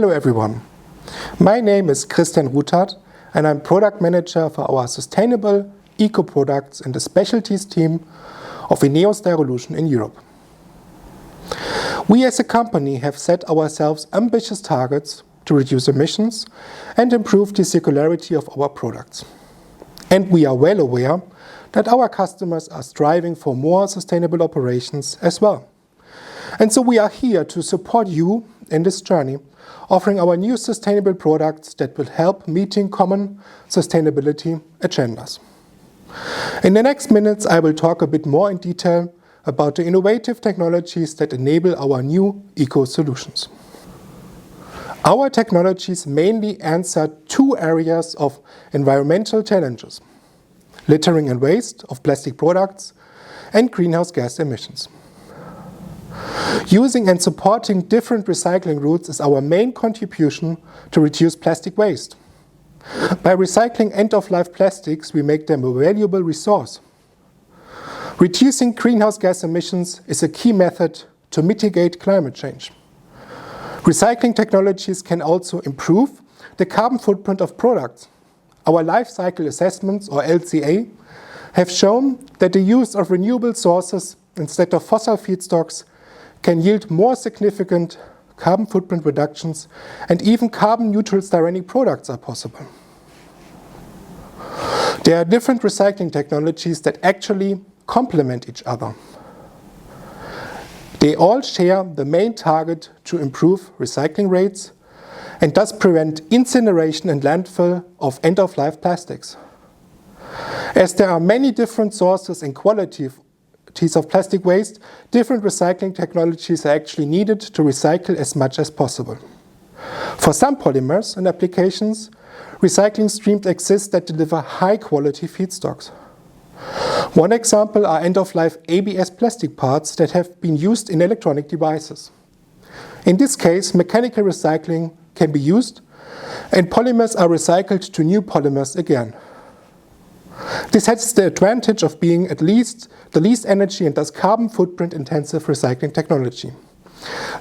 Hello everyone. My name is Ruthard and I'm product manager for our sustainable eco products and the specialties team of INEOS Styrolution in Europe. We as a company have set ourselves ambitious targets to reduce emissions and improve the circularity of our products. And we are well aware that our customers are striving for more sustainable operations as well. And so we are here to support you in this journey, offering our new sustainable products that will help meeting common sustainability agendas. In the next minutes, I will talk a bit more in detail about the innovative technologies that enable our new eco solutions. Our technologies mainly answer two areas of environmental challenges: littering and waste of plastic products and greenhouse gas emissions. Using and supporting different recycling routes is our main contribution to reduce plastic waste. By recycling end-of-life plastics, we make them a valuable resource. Reducing greenhouse gas emissions is a key method to mitigate climate change. Recycling technologies can also improve the carbon footprint of products. Our life cycle assessments, or LCA, have shown that the use of renewable sources instead of fossil feedstocks can yield more significant carbon footprint reductions, and even carbon-neutral styrenic products are possible. There are different recycling technologies that actually complement each other. They all share the main target to improve recycling rates and thus prevent incineration and landfill of end-of-life plastics. As there are many different sources and qualities of plastic waste, different recycling technologies are actually needed to recycle as much as possible. For some polymers and applications, recycling streams exist that deliver high-quality feedstocks. One example are end-of-life ABS plastic parts that have been used in electronic devices. In this case, mechanical recycling can be used, and polymers are recycled to new polymers again. This has the advantage of being at least the least energy and thus carbon footprint intensive recycling technology.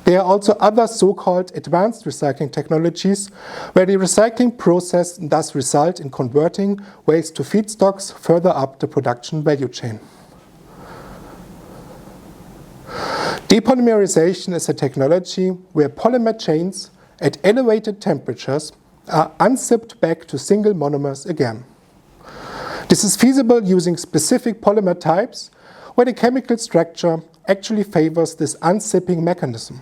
There are also other so-called advanced recycling technologies where the recycling process does result in converting waste to feedstocks further up the production value chain. Depolymerization is a technology where polymer chains at elevated temperatures are unzipped back to single monomers again. This is feasible using specific polymer types where the chemical structure actually favors this unzipping mechanism.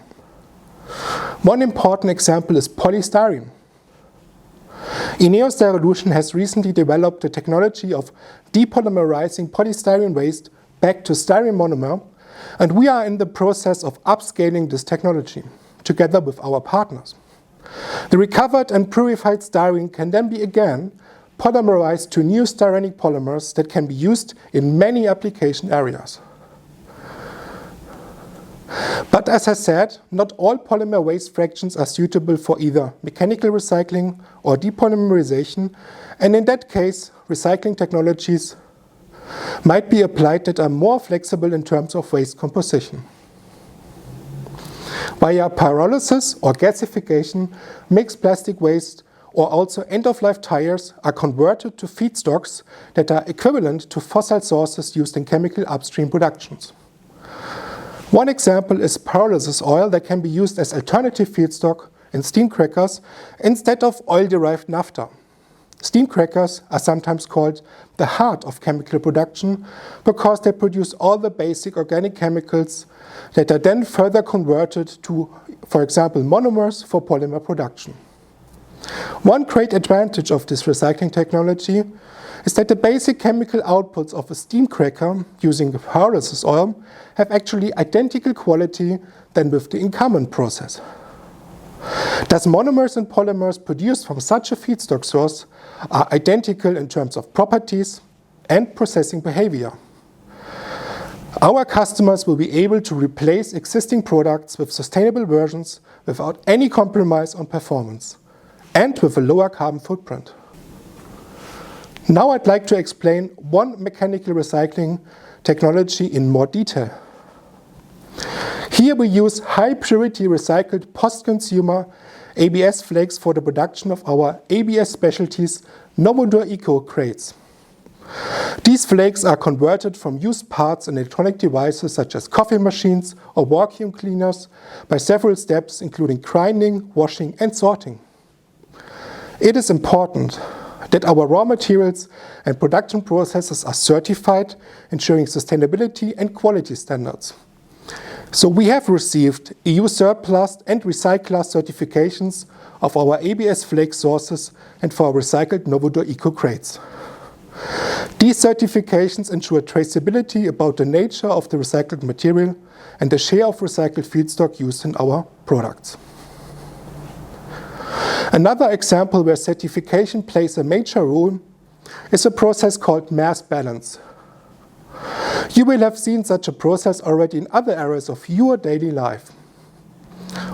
One important example is polystyrene. INEOS Styrolution has recently developed the technology of depolymerizing polystyrene waste back to styrene monomer, and we are in the process of upscaling this technology together with our partners. The recovered and purified styrene can then be again polymerized to new styrenic polymers that can be used in many application areas. But as I said, not all polymer waste fractions are suitable for either mechanical recycling or depolymerization, and in that case, recycling technologies might be applied that are more flexible in terms of waste composition. Via pyrolysis or gasification, mixed plastic waste or also end-of-life tires are converted to feedstocks that are equivalent to fossil sources used in chemical upstream productions. One example is pyrolysis oil that can be used as alternative feedstock in steam crackers instead of oil-derived naphtha. Steam crackers are sometimes called the heart of chemical production because they produce all the basic organic chemicals that are then further converted to, for example, monomers for polymer production. One great advantage of this recycling technology is that the basic chemical outputs of a steam cracker using pyrolysis oil have actually identical quality than with the incumbent process. Thus, monomers and polymers produced from such a feedstock source are identical in terms of properties and processing behavior. Our customers will be able to replace existing products with sustainable versions without any compromise on performance, and with a lower carbon footprint. Now I'd like to explain one mechanical recycling technology in more detail. Here we use high purity recycled post-consumer ABS flakes for the production of our ABS specialties Novodor Eco crates. These flakes are converted from used parts in electronic devices such as coffee machines or vacuum cleaners by several steps including grinding, washing and sorting. It is important that our raw materials and production processes are certified, ensuring sustainability and quality standards. So we have received EU surplus and recycler certifications of our ABS flake sources and for our recycled Novodor Eco crates. These certifications ensure traceability about the nature of the recycled material and the share of recycled feedstock used in our products. Another example where certification plays a major role is a process called mass balance. You will have seen such a process already in other areas of your daily life.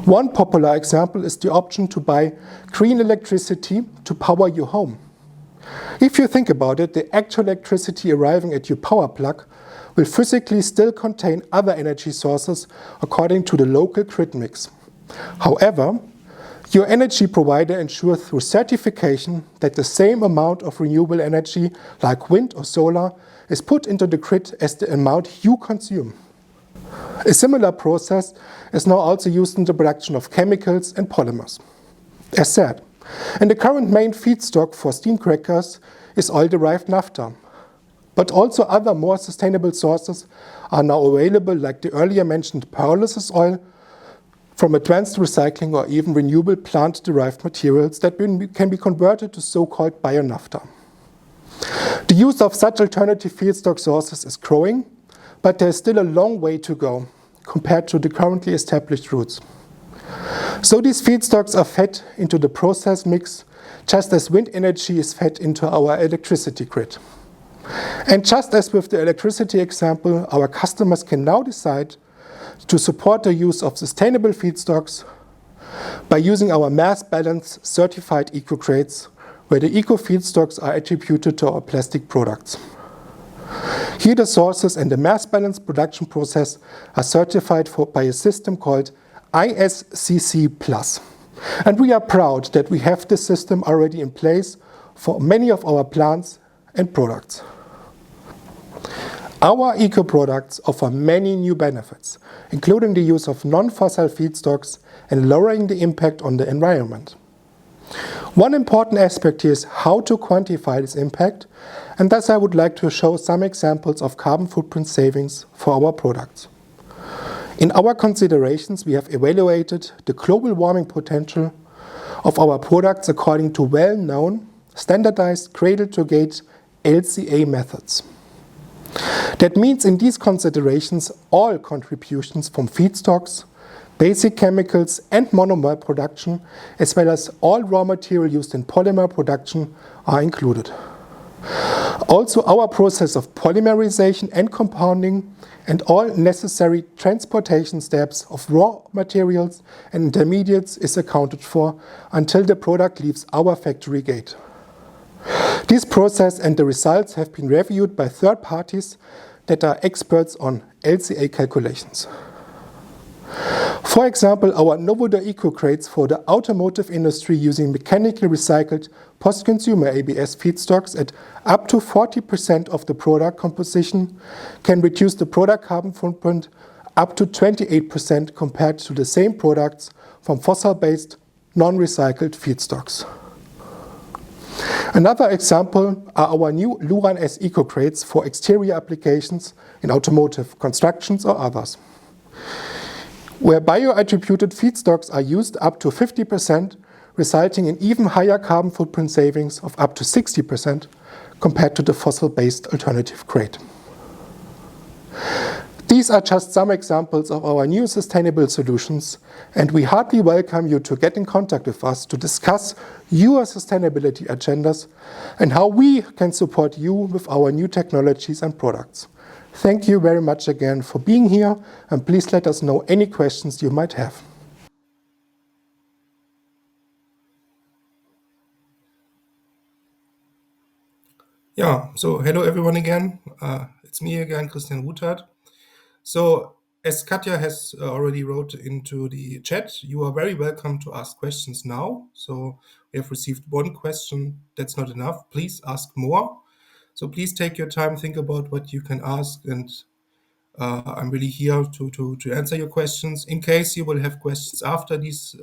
One popular example is the option to buy green electricity to power your home. If you think about it, the actual electricity arriving at your power plug will physically still contain other energy sources according to the local grid mix. However, your energy provider ensures through certification that the same amount of renewable energy, like wind or solar, is put into the grid as the amount you consume. A similar process is now also used in the production of chemicals and polymers. As said, and the current main feedstock for steam crackers is oil-derived naphtha. But also other more sustainable sources are now available, like the earlier mentioned pyrolysis oil from advanced recycling or even renewable plant-derived materials that can be converted to so-called bio-naphtha. The use of such alternative feedstock sources is growing, but there is still a long way to go compared to the currently established routes. So these feedstocks are fed into the process mix, just as wind energy is fed into our electricity grid. And just as with the electricity example, our customers can now decide to support the use of sustainable feedstocks by using our mass balance certified eco crates, where the eco feedstocks are attributed to our plastic products. Here the sources and the mass balance production process are certified by a system called ISCC+. And we are proud that we have this system already in place for many of our plants and products. Our eco products offer many new benefits, including the use of non-fossil feedstocks and lowering the impact on the environment. One important aspect here is how to quantify this impact, and thus I would like to show some examples of carbon footprint savings for our products. In our considerations, we have evaluated the global warming potential of our products according to well-known, standardized cradle-to-gate LCA methods. That means in these considerations, all contributions from feedstocks, basic chemicals and monomer production, as well as all raw material used in polymer production are included. Also, our process of polymerization and compounding and all necessary transportation steps of raw materials and intermediates is accounted for until the product leaves our factory gate. This process and the results have been reviewed by third parties that are experts on LCA calculations. For example, our Novodor Eco crates for the automotive industry using mechanically recycled post-consumer ABS feedstocks at up to 40% of the product composition can reduce the product carbon footprint up to 28% compared to the same products from fossil-based, non-recycled feedstocks. Another example are our new Luran S Eco crates for exterior applications in automotive, constructions or others, where bio-attributed feedstocks are used up to 50%, resulting in even higher carbon footprint savings of up to 60% compared to the fossil-based alternative crate. These are just some examples of our new sustainable solutions, and we heartily welcome you to get in contact with us to discuss your sustainability agendas and how we can support you with our new technologies and products. Thank you very much again for being here, and please let us know any questions you might have. Yeah, so hello everyone again. It's me again, Christian Ruthard. So as Katja has already wrote into the chat, you are very welcome to ask questions now. So we have received one question. That's not enough. Please ask more. So please take your time, think about what you can ask, and I'm really here to answer your questions. In case you will have questions after this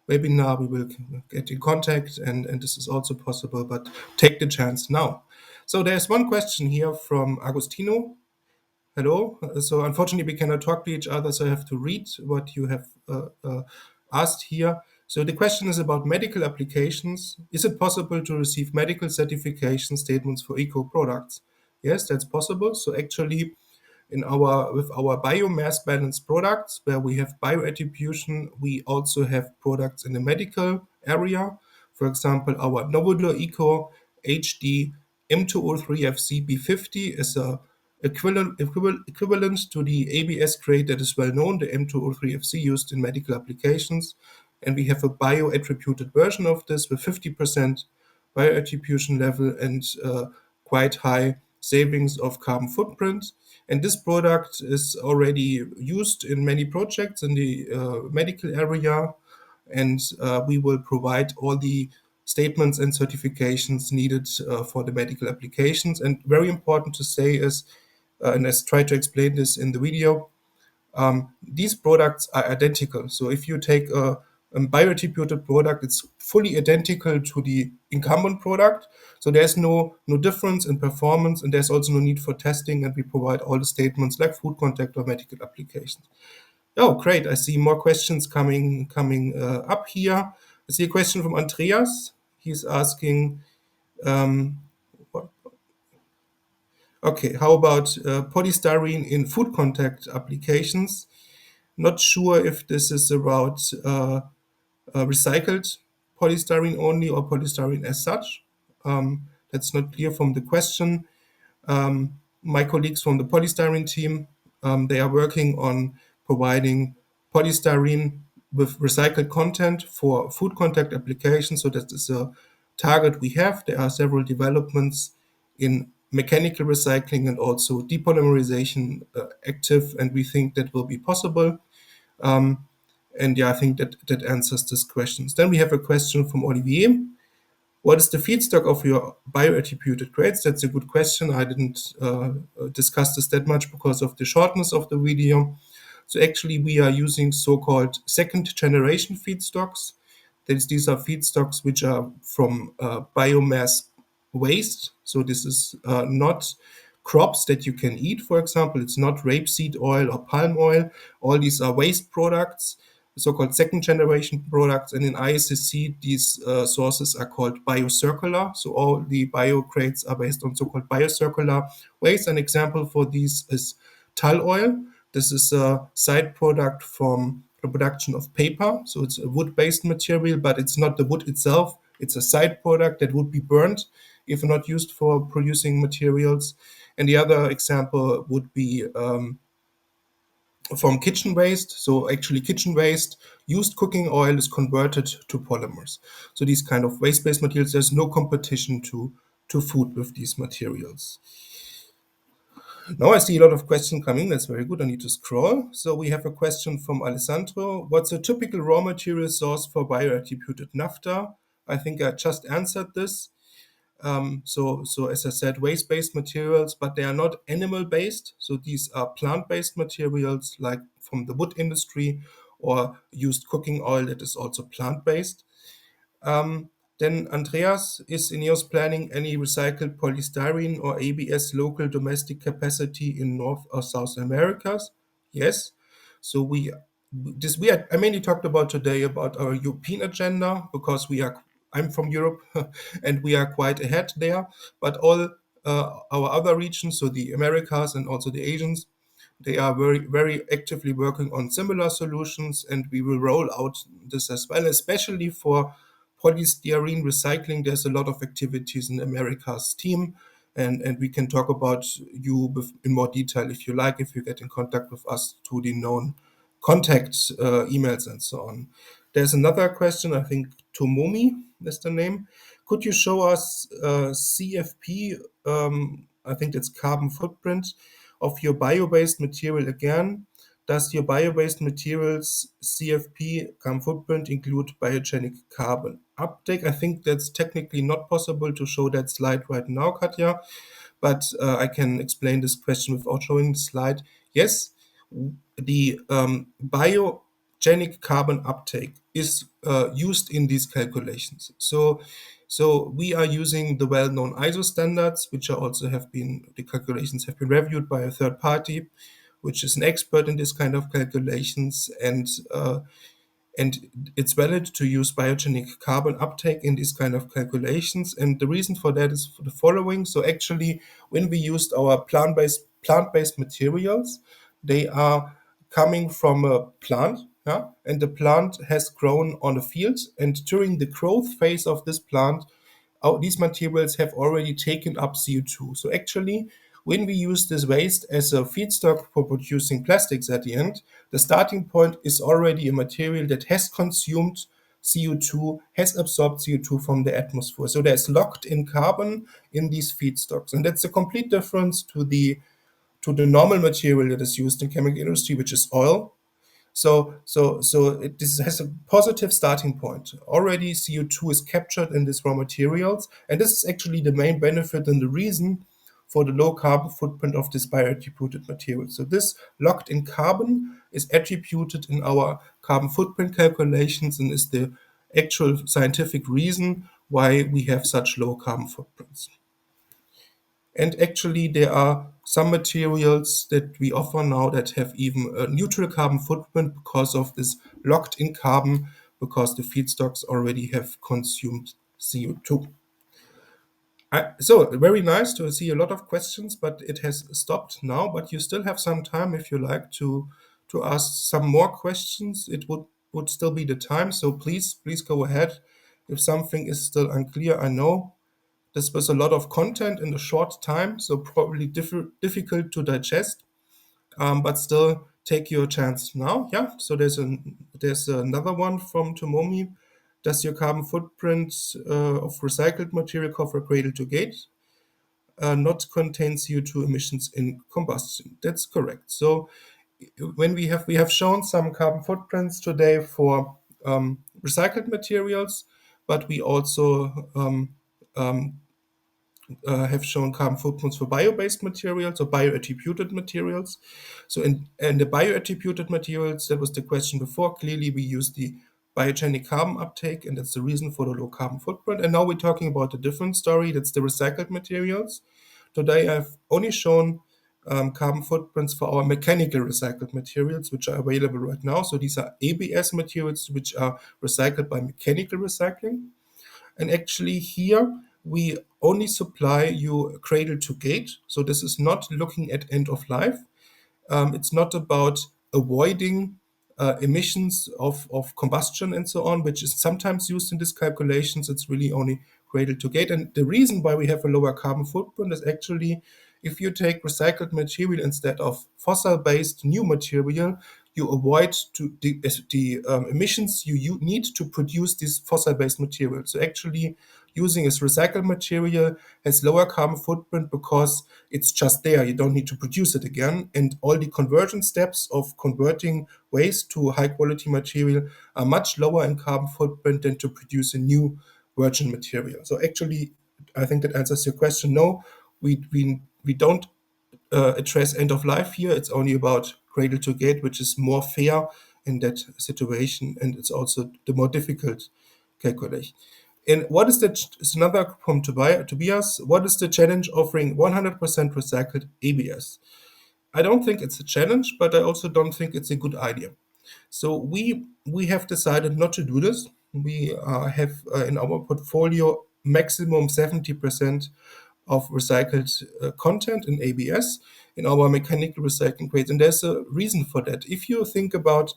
webinar, we will get in contact, and this is also possible, but take the chance now. So there's one question here from Agostino. Hello. So unfortunately, we cannot talk to each other, so I have to read what you have asked here. So the question is about medical applications. Is it possible to receive medical certification statements for eco products? Yes, that's possible. So actually, with our biomass balanced products, where we have bioattribution, we also have products in the medical area. For example, our Novodor Eco HD M2O3FC B50 is equivalent to the ABS grade that is well known, the M2O3FC used in medical applications. And we have a bioattributed version of this with 50% bioattribution level and quite high savings of carbon footprint. And this product is already used in many projects in the medical area, and we will provide all the statements and certifications needed for the medical applications. And very important to say is, and I try to explain this in the video, these products are identical. So if you take a bioattributed product, it's fully identical to the incumbent product. So there's no difference in performance, and there's also no need for testing. And we provide all the statements like food contact or medical applications. Oh, great! I see more questions coming up here. I see a question from Andreas. He's asking, okay, how about polystyrene in food contact applications? Not sure if this is about recycled polystyrene only or polystyrene as such. That's not clear from the question. My colleagues from the polystyrene team, they are working on providing polystyrene with recycled content for food contact applications. So that is a target we have. There are several developments in mechanical recycling and also depolymerization active, and we think that will be possible. And yeah, I think that answers this questions. Then we have a question from Olivier. What is the feedstock of your bioattributed grades? That's a good question. I didn't discuss this that much because of the shortness of the video. So actually, we are using so-called second generation feedstocks. These are feedstocks which are from biomass waste. So this is not crops that you can eat, for example. It's not rapeseed oil or palm oil. All these are waste products, so-called second generation products. And in ISCC, these sources are called biocircular. So all the bio grades are based on so-called biocircular waste. An example for these is tall oil. This is a side product from the production of paper. So it's a wood-based material, but it's not the wood itself. It's a side product that would be burned if not used for producing materials. And the other example would be from kitchen waste. So actually kitchen waste, used cooking oil is converted to polymers. So these kind of waste-based materials, there's no competition to food with these materials. Now I see a lot of questions coming. That's very good. I need to scroll. So we have a question from Alessandro. What's a typical raw material source for bioattributed naphtha? I think I just answered this. So as I said, waste-based materials, but they are not animal-based. So these are plant-based materials like from the wood industry or used cooking oil that is also plant-based. Then Andreas, is INEOS planning any recycled polystyrene or ABS local domestic capacity in North or South Americas? Yes. So I mainly talked about today about our European agenda because I'm from Europe and we are quite ahead there. But all our other regions, so the Americas and also the Asians, they are very, very actively working on similar solutions, and we will roll out this as well, especially for polystyrene recycling. There's a lot of activities in America's team, and we can talk about in more detail if you like, if you get in contact with us through the known contact emails and so on. There's another question, I think Tomomi is the name. Could you show us CFP, I think it's carbon footprint, of your bio-based material again? does your bio-based materials CFP carbon footprint include biogenic carbon uptake? I think that's technically not possible to show that slide right now, Katja, but I can explain this question without showing the slide. Yes, the biogenic carbon uptake is used in these calculations. So we are using the well-known ISO standards, which are also the calculations have been reviewed by a third party, which is an expert in this kind of calculations, and it's valid to use biogenic carbon uptake in these kind of calculations. And the reason for that is for the following. So actually, when we used our plant-based materials, they are coming from a plant, yeah? And the plant has grown on a field. And during the growth phase of this plant, these materials have already taken up CO2. So actually, when we use this waste as a feedstock for producing plastics at the end, the starting point is already a material that has consumed CO2, has absorbed CO2 from the atmosphere. So there's locked in carbon in these feedstocks. And that's a complete difference to the normal material that is used in chemical industry, which is oil. This has a positive starting point. Already CO2 is captured in these raw materials, and this is actually the main benefit and the reason for the low carbon footprint of this bioattributed material. So this locked in carbon is attributed in our carbon footprint calculations and is the actual scientific reason why we have such low carbon footprints. And actually, there are some materials that we offer now that have even a neutral carbon footprint because of this locked in carbon, because the feedstocks already have consumed CO2. So very nice to see a lot of questions, but it has stopped now. But you still have some time if you like to ask some more questions. It would still be the time. So please go ahead. If something is still unclear, I know this was a lot of content in a short time, so probably difficult to digest, but still take your chance now. Yeah, so there's another one from Tomomi. Does your carbon footprint of recycled material cover cradle to gate not contain CO2 emissions in combustion? That's correct. So when we have shown some carbon footprints today for recycled materials, but we also have shown carbon footprints for bio-based materials or bioattributed materials. So in the bioattributed materials, that was the question before, clearly we use the biogenic carbon uptake, and that's the reason for the low carbon footprint. And now we're talking about a different story, that's the recycled materials. Today I've only shown carbon footprints for our mechanical recycled materials, which are available right now. So these are ABS materials, which are recycled by mechanical recycling. And actually here we only supply you cradle to gate. So this is not looking at end of life. It's not about avoiding emissions of combustion and so on, which is sometimes used in these calculations. It's really only cradle to gate. And the reason why we have a lower carbon footprint is actually if you take recycled material instead of fossil-based new material, you avoid the emissions you need to produce this fossil-based material. So actually using this recycled material has lower carbon footprint because it's just there. You don't need to produce it again. And all the conversion steps of converting waste to high quality material are much lower in carbon footprint than to produce a new virgin material. So actually, I think that answers your question. No, we don't address end of life here. It's only about cradle to gate, which is more fair in that situation, and it's also the more difficult calculation. And what is it's another from Tobias? What is the challenge offering 100% recycled ABS? I don't think it's a challenge, but I also don't think it's a good idea. So we have decided not to do this. We have in our portfolio maximum 70% of recycled content in ABS in our mechanical recycling grades. And there's a reason for that. If you think about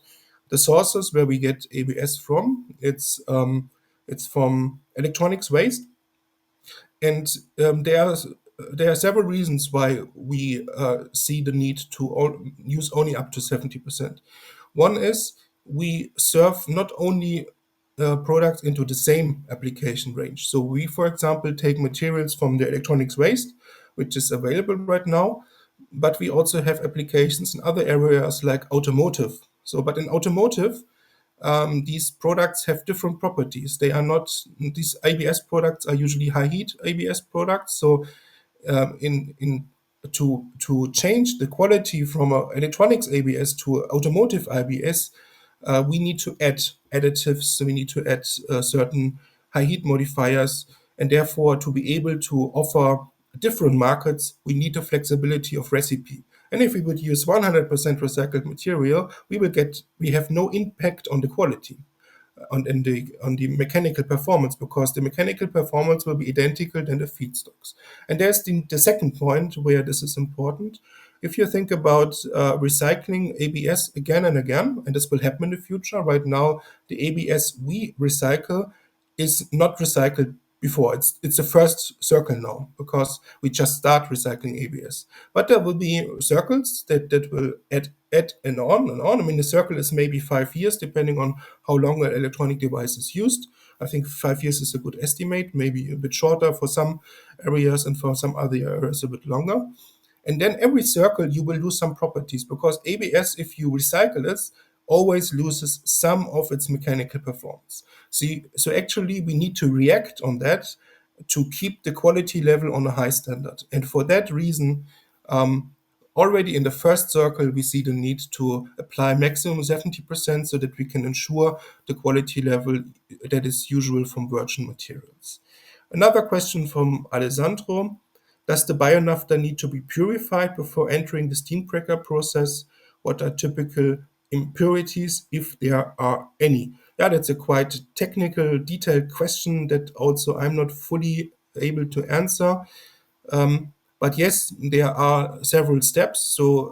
the sources where we get ABS from, it's from electronics waste. And there are several reasons why we see the need to use only up to 70%. One is we serve not only products into the same application range. So we, for example, take materials from the electronics waste, which is available right now, but we also have applications in other areas like automotive. So, but in automotive, these products have different properties. They are not, these ABS products are usually high heat ABS products. So in to change the quality from a electronics ABS to automotive ABS, we need to add additives. So we need to add certain high heat modifiers, and therefore to be able to offer different markets, we need the flexibility of recipe. And if we would use 100% recycled material, we have no impact on the quality on the mechanical performance, because the mechanical performance will be identical than the feedstocks. And there's the second point where this is important. If you think about recycling ABS again and again, and this will happen in the future, right now the ABS we recycle is not recycled before. It's the first circle now, because we just start recycling ABS. But there will be circles that will add and on and on. I mean, the circle is maybe 5 years, depending on how long an electronic device is used. I think 5 years is a good estimate, maybe a bit shorter for some areas, and for some other areas a bit longer. And then every circle you will lose some properties, because ABS, if you recycle it, always loses some of its mechanical performance. So actually we need to react on that to keep the quality level on a high standard. And for that reason, already in the first circle, we see the need to apply maximum 70% so that we can ensure the quality level that is usual from virgin materials. Another question from Alessandro: does the bionaphtha need to be purified before entering the steam cracker process? What are typical impurities, if there are any? Yeah, that's a quite technical, detailed question that also I'm not fully able to answer. But yes, there are several steps. So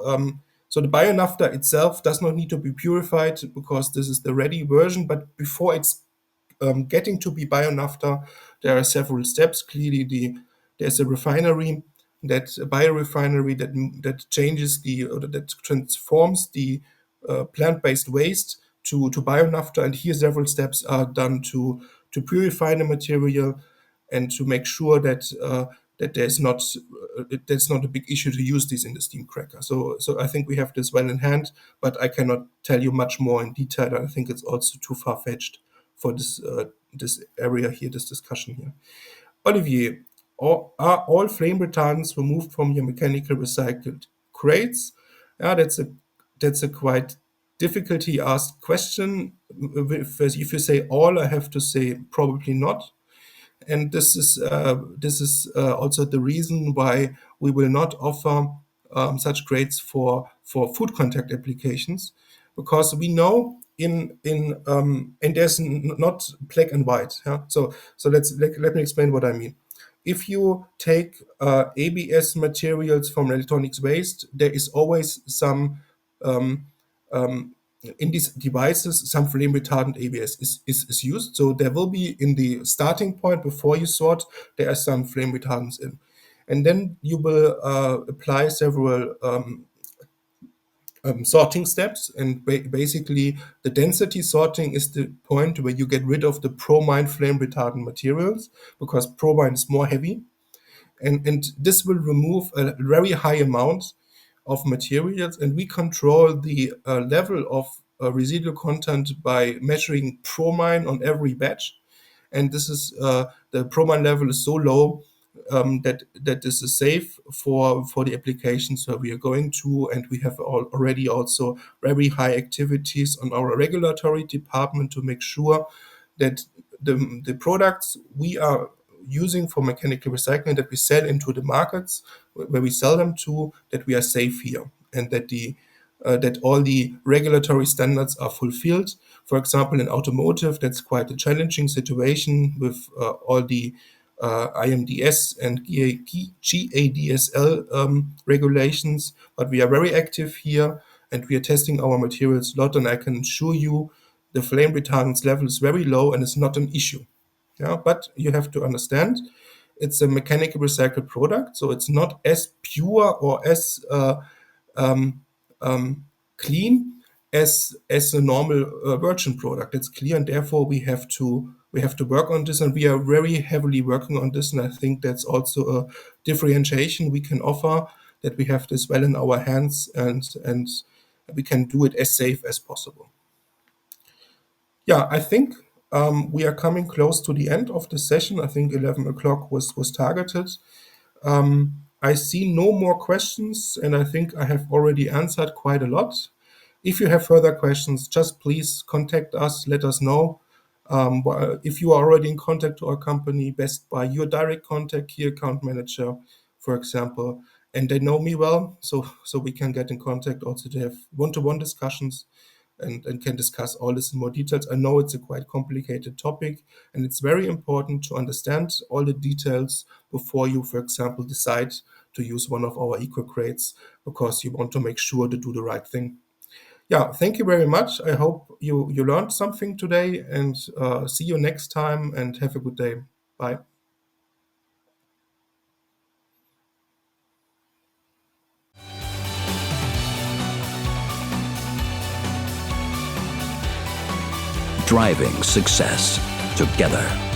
the bionaphtha itself does not need to be purified, because this is the ready version. But before it's getting to be bionaphtha, there are several steps. Clearly, there's a refinery, that a biorefinery that changes or that transforms the plant-based waste to bionaphtha, and here several steps are done to purify the material and to make sure that there's not a big issue to use this in the steam cracker. So I think we have this well in hand, but I cannot tell you much more in detail. I think it's also too far-fetched for this area here, this discussion here. Olivier, are all flame retardants removed from your mechanical recycled crates? Yeah, that's a quite difficulty asked question. If you say all, I have to say probably not. And this is also the reason why we will not offer such grades for food contact applications, because we know and there's not black and white. Yeah? So let me explain what I mean. If you take ABS materials from electronics waste, there is always some in these devices, some flame retardant ABS is used. So there will be, in the starting point before you sort, there are some flame retardants in. And then you will apply several sorting steps. And basically, the density sorting is the point where you get rid of the bromine flame retardant materials, because bromine is more heavy. And this will remove a very high amount of materials, and we control the level of residual content by measuring bromine on every batch. And this is the bromine level is so low that this is safe for the applications where we are going to, and we have already also very high activities on our regulatory department to make sure that the products we are using for mechanical recycling, that we sell into the markets where we sell them to, that we are safe here, and that all the regulatory standards are fulfilled. For example, in automotive, that's quite a challenging situation with all the IMDS and GADSL regulations, but we are very active here, and we are testing our materials a lot, and I can assure you the flame retardance level is very low and it's not an issue. Yeah, but you have to understand, it's a mechanically recycled product, so it's not as pure or as clean as a normal virgin product. It's clear, and therefore we have to work on this, and we are very heavily working on this. And I think that's also a differentiation we can offer, that we have this well in our hands and we can do it as safe as possible. Yeah, I think we are coming close to the end of the session. I think 11 o'clock was targeted. I see no more questions, and I think I have already answered quite a lot. If you have further questions, just please contact us, let us know. If you are already in contact to our company, best by your direct contact, key account manager, for example, and they know me well, so we can get in contact also to have one-to-one discussions and can discuss all this in more details. I know it's a quite complicated topic, and it's very important to understand all the details before you, for example, decide to use one of our eco crates, because you want to make sure to do the right thing. Yeah, thank you very much. I hope you learned something today, and see you next time, and have a good day. Bye. Driving success together.